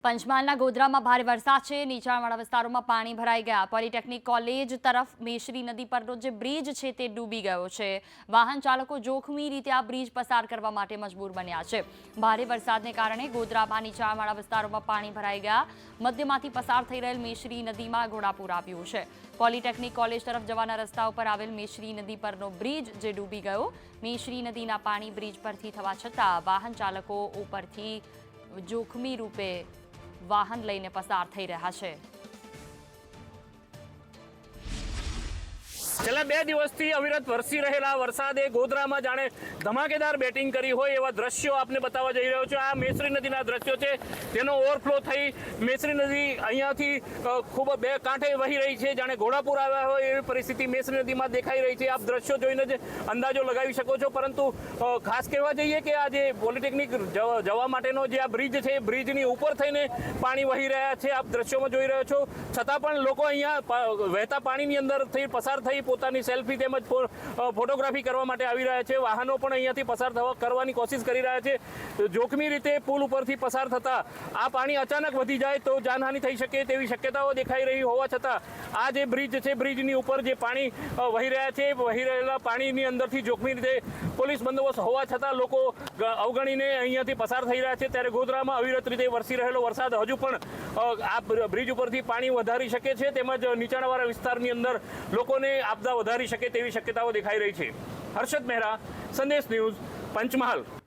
પંચમહાલના ગોધરામાં ભારે વરસાદ છે। નીચાણવાળા વિસ્તારોમાં પાણી ભરાઈ ગયા। પોલિટેકનિક કોલેજ તરફ મેશ્રી નદી પરનો જે બ્રિજ છે તે ડૂબી ગયો છે। વાહન ચાલકો જોખમી રીતે આ બ્રિજ પસાર કરવા માટે મજબૂર બન્યા છે। ભારે વરસાદને કારણે ગોધરામાં નીચાણવાળા વિસ્તારોમાં પાણી ભરાઈ ગયા। મધ્યમાંથી પસાર થઈ રહેલ મેશ્રી નદીમાં ઘોડાપૂર આવ્યું છે। પોલિટેકનિક કોલેજ તરફ જવાના રસ્તા ઉપર આવેલ મેશ્રી નદી પરનો બ્રિજ જે ડૂબી ગયો। મેશ્રી નદીના પાણી બ્રિજ પરથી થવા છતાં વાહન ચાલકો ઉપરથી જોખમી રૂપે વાહન લઈને પસાર થઈ રહ્યા છે। છેલ્લા 2 દિવસથી અવિરત વરસી રહેલા વરસાદે ગોધરામાં જાણે ધમાકેદાર બેટિંગ કરી હોય એવા દ્રશ્યો આપને બતાવવા જઈ રહ્યો છું। આ મેશ્રી નદીના દ્રશ્યો છે, તેનો ઓવરફ્લો થઈ મેશ્રી નદી અહીંયાથી ખૂબ બે કાંઠે વહી રહી છે। જાણે ઘોડાપૂર આવ્યા હોય એવી પરિસ્થિતિ મેશ્રી નદીમાં દેખાઈ રહી છે। આપ દ્રશ્યો જોઈને જ અંદાજો લગાવી શકો છો। પરંતુ ખાસ કહેવા જઈએ કે આ જે પોલિટેકનિક જવા માટેનો જે આ બ્રિજ છે, બ્રિજની ઉપર થઈને પાણી વહી રહ્યા છે। આપ દ્રશ્યોમાં જોઈ રહ્યો છો, છતાં પણ લોકો અહીંયા વહેતા પાણીની અંદરથી પસાર થઈ પોતાની સેલ્ફી તેમજ ફોટોગ્રાફી કરવા માટે આવી રહ્યા છે। વાહનો પણ અહીંયાથી પસાર કરવાની કોશિશ કરી રહ્યા છે। જોખમી રીતે પુલ ઉપરથી પસાર થતા આ પાણી અચાનક વધી જાય તો જાનહાનિ થઈ શકે તેવી શક્યતાઓ દેખાઈ રહી હોવા છતાં આ જે બ્રિજ છે, બ્રિજની ઉપર જે પાણી વહી રહ્યા છે, વહી રહેલા પાણીની અંદરથી જોખમી રીતે પોલીસ બંદોબસ્ત હોવા છતાં લોકો અવગણીને અહીંયાથી પસાર થઈ રહ્યા છે। ત્યારે ગોધરામાં અવિરત રીતે વરસી રહેલો વરસાદ હજુ પણ આ બ્રિજ ઉપરથી પાણી વધારી શકે છે, તેમજ નીચાણવાળા વિસ્તારની અંદર લોકોને આપદા વધારી શકે તેવી શક્યતાઓ દેખાઈ રહી છે। હર્ષદ મહેરા, સંદેશ ન્યૂઝ, પંચમહાલ।